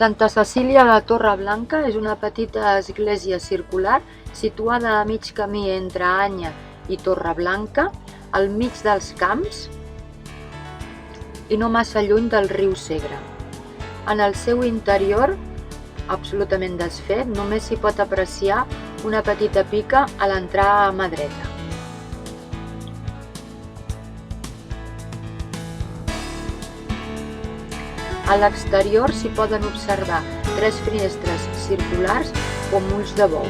Santa Cecília de Torreblanca és una petita església circular situada a mig camí entre Anya i Torreblanca, al mig dels camps i no massa lluny del riu Segre. En el seu interior, absolutament desfet, només s'hi pot apreciar una petita pica a l'entrar a mà dreta. A l'exterior s'hi poden observar 3 finestres circulars com ulls de bou.